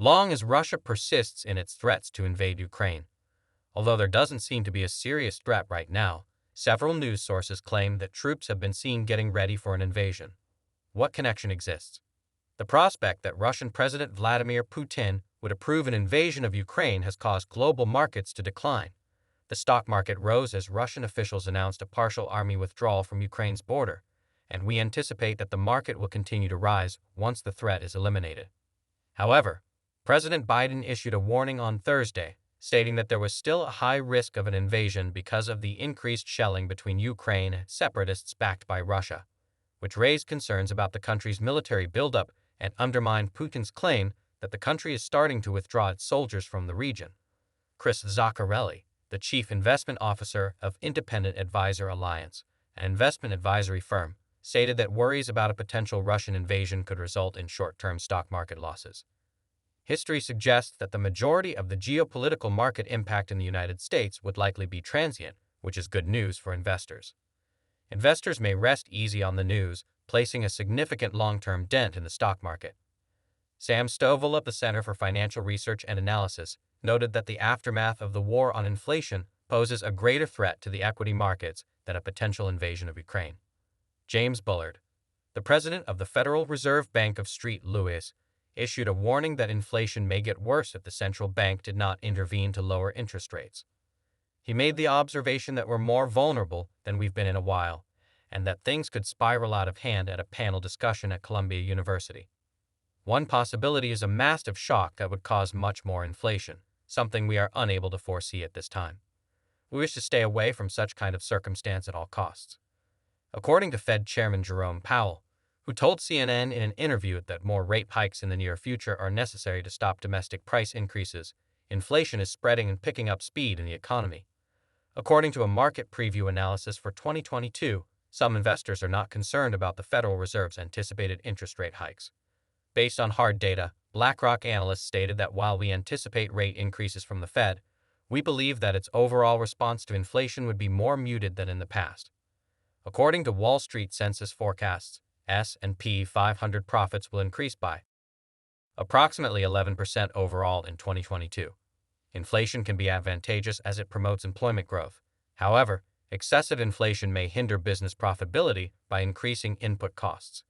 long as Russia persists in its threats to invade Ukraine. Although there doesn't seem to be a serious threat right now, several news sources claim that troops have been seen getting ready for an invasion. What connection exists? The prospect that Russian President Vladimir Putin would approve an invasion of Ukraine has caused global markets to decline. The stock market rose as Russian officials announced a partial army withdrawal from Ukraine's border, and we anticipate that the market will continue to rise once the threat is eliminated. However, President Biden issued a warning on Thursday, stating that there was still a high risk of an invasion because of the increased shelling between Ukraine and separatists backed by Russia, which raised concerns about the country's military buildup and undermined Putin's claim that the country is starting to withdraw its soldiers from the region. Chris Zaccarelli, the chief investment officer of Independent Advisor Alliance, an investment advisory firm, stated that worries about a potential Russian invasion could result in short-term stock market losses. History suggests that the majority of the geopolitical market impact in the United States would likely be transient, which is good news for investors. Investors may rest easy on the news, placing a significant long-term dent in the stock market. Sam Stovall of the Center for Financial Research and Analysis noted that the aftermath of the war on inflation poses a greater threat to the equity markets than a potential invasion of Ukraine. James Bullard, the president of the Federal Reserve Bank of St. Louis, issued a warning that inflation may get worse if the central bank did not intervene to lower interest rates. He made the observation that we're more vulnerable than we've been in a while, and that things could spiral out of hand at a panel discussion at Columbia University. One possibility is a massive shock that would cause much more inflation, something we are unable to foresee at this time. We wish to stay away from such kind of circumstance at all costs. According to Fed Chairman Jerome Powell, who told CNN in an interview that more rate hikes in the near future are necessary to stop domestic price increases, inflation is spreading and picking up speed in the economy. According to a market preview analysis for 2022, some investors are not concerned about the Federal Reserve's anticipated interest rate hikes. Based on hard data, BlackRock analysts stated that while we anticipate rate increases from the Fed, we believe that its overall response to inflation would be more muted than in the past. According to Wall Street census forecasts, S&P 500 profits will increase by approximately 11% overall in 2022. Inflation can be advantageous as it promotes employment growth. However, excessive inflation may hinder business profitability by increasing input costs.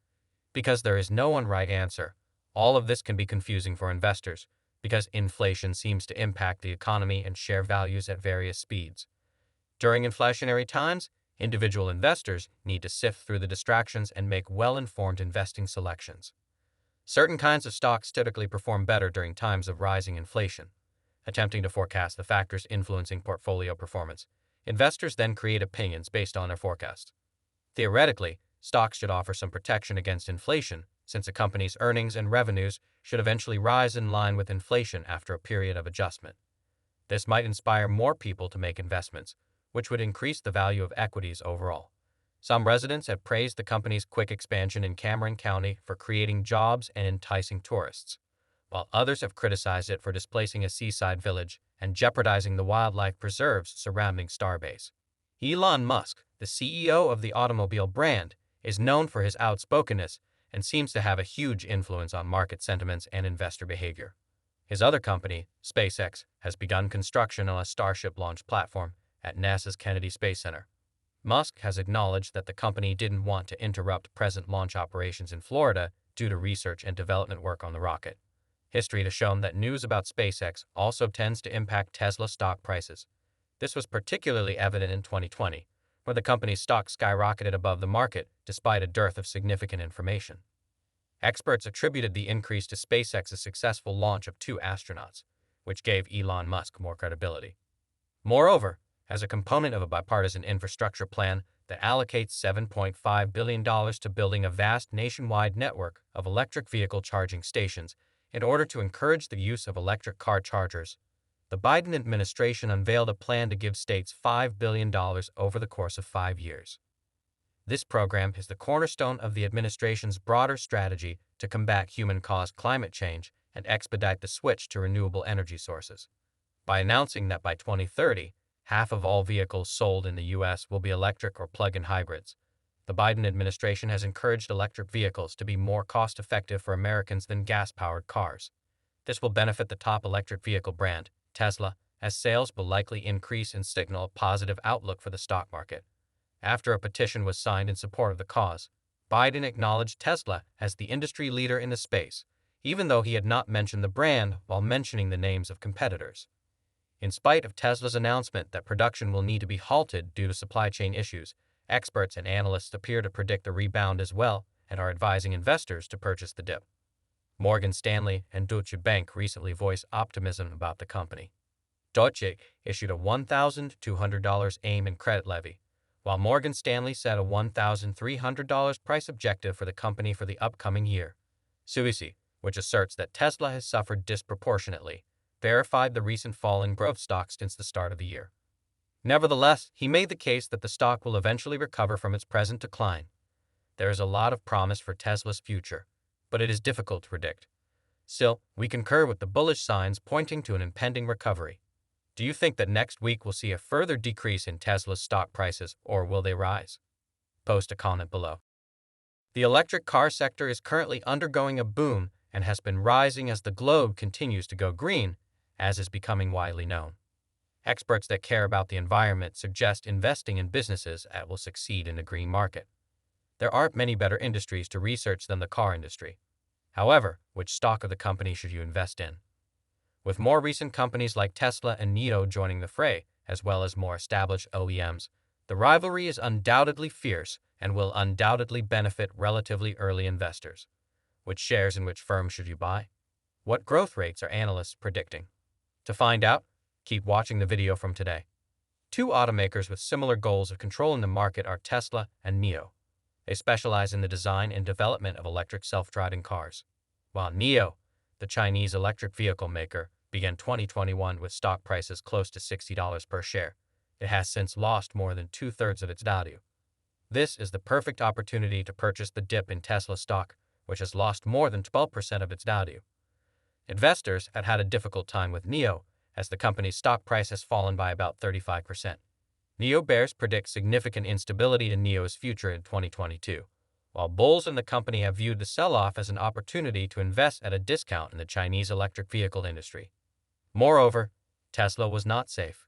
Because there is no one right answer, all of this can be confusing for investors because inflation seems to impact the economy and share values at various speeds. During inflationary times, individual investors need to sift through the distractions and make well-informed investing selections. Certain kinds of stocks typically perform better during times of rising inflation. Attempting to forecast the factors influencing portfolio performance, investors then create opinions based on their forecast. Theoretically, stocks should offer some protection against inflation, since a company's earnings and revenues should eventually rise in line with inflation after a period of adjustment. This might inspire more people to make investments, which would increase the value of equities overall. Some residents have praised the company's quick expansion in Cameron County for creating jobs and enticing tourists, while others have criticized it for displacing a seaside village and jeopardizing the wildlife preserves surrounding Starbase. Elon Musk, the CEO of the automobile brand, is known for his outspokenness and seems to have a huge influence on market sentiments and investor behavior. His other company, SpaceX, has begun construction on a Starship launch platform at NASA's Kennedy Space Center. Musk has acknowledged that the company didn't want to interrupt present launch operations in Florida due to research and development work on the rocket. History has shown that news about SpaceX also tends to impact Tesla stock prices. This was particularly evident in 2020, where the company's stock skyrocketed above the market despite a dearth of significant information. Experts attributed the increase to SpaceX's successful launch of 2 astronauts, which gave Elon Musk more credibility. Moreover, as a component of a bipartisan infrastructure plan that allocates $7.5 billion to building a vast nationwide network of electric vehicle charging stations in order to encourage the use of electric car chargers, the Biden administration unveiled a plan to give states $5 billion over the course of 5 years. This program is the cornerstone of the administration's broader strategy to combat human-caused climate change and expedite the switch to renewable energy sources. By announcing that by 2030, half of all vehicles sold in the U.S. will be electric or plug-in hybrids, the Biden administration has encouraged electric vehicles to be more cost-effective for Americans than gas-powered cars. This will benefit the top electric vehicle brand, Tesla, as sales will likely increase and signal a positive outlook for the stock market. After a petition was signed in support of the cause, Biden acknowledged Tesla as the industry leader in the space, even though he had not mentioned the brand while mentioning the names of competitors. In spite of Tesla's announcement that production will need to be halted due to supply chain issues, experts and analysts appear to predict a rebound as well and are advising investors to purchase the dip. Morgan Stanley and Deutsche Bank recently voiced optimism about the company. Deutsche issued a $1,200 aim and credit levy, while Morgan Stanley set a $1,300 price objective for the company for the upcoming year. Suisse, which asserts that Tesla has suffered disproportionately, verified the recent fall in growth stocks since the start of the year. Nevertheless, he made the case that the stock will eventually recover from its present decline. There is a lot of promise for Tesla's future, but it is difficult to predict. Still, we concur with the bullish signs pointing to an impending recovery. Do you think that next week we'll see a further decrease in Tesla's stock prices, or will they rise? Post a comment below. The electric car sector is currently undergoing a boom and has been rising as the globe continues to go green, as is becoming widely known. Experts that care about the environment suggest investing in businesses that will succeed in a green market. There aren't many better industries to research than the car industry. However, which stock of the company should you invest in? With more recent companies like Tesla and NIO joining the fray, as well as more established OEMs, the rivalry is undoubtedly fierce and will undoubtedly benefit relatively early investors. Which shares in which firms should you buy? What growth rates are analysts predicting? To find out, keep watching the video from today. Two automakers with similar goals of controlling the market are Tesla and NIO. They specialize in the design and development of electric self-driving cars. While NIO, the Chinese electric vehicle maker, began 2021 with stock prices close to $60 per share, it has since lost more than two-thirds of its value. This is the perfect opportunity to purchase the dip in Tesla stock, which has lost more than 12% of its value. Investors have had a difficult time with NIO, as the company's stock price has fallen by about 35%. NIO bears predict significant instability in NIO's future in 2022, while bulls in the company have viewed the sell-off as an opportunity to invest at a discount in the Chinese electric vehicle industry. Moreover, Tesla was not safe.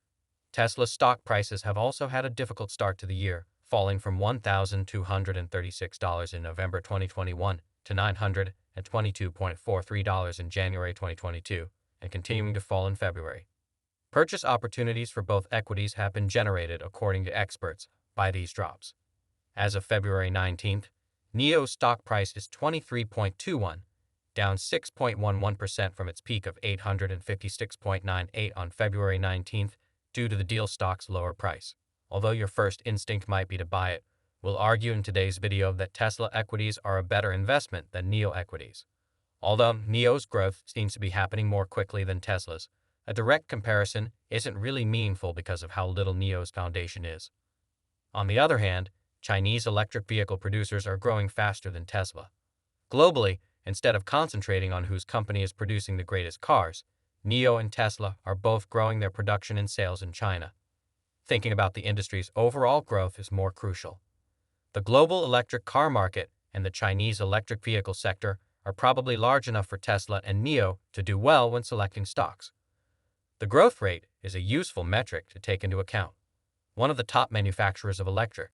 Tesla's stock prices have also had a difficult start to the year, falling from $1,236 in November 2021 to $922.43 in January 2022, and continuing to fall in February. Purchase opportunities for both equities have been generated, according to experts, by these drops. As of February 19th, NIO's stock price is 23.21, down 6.11% from its peak of 856.98 on February 19th due to the deal stock's lower price. Although your first instinct might be to buy it, we'll argue in today's video that Tesla equities are a better investment than NIO equities. Although NIO's growth seems to be happening more quickly than Tesla's, a direct comparison isn't really meaningful because of how little NIO's foundation is. On the other hand, Chinese electric vehicle producers are growing faster than Tesla. Globally, instead of concentrating on whose company is producing the greatest cars, NIO and Tesla are both growing their production and sales in China. Thinking about the industry's overall growth is more crucial. The global electric car market and the Chinese electric vehicle sector are probably large enough for Tesla and NIO to do well when selecting stocks. The growth rate is a useful metric to take into account. One of the top manufacturers of electric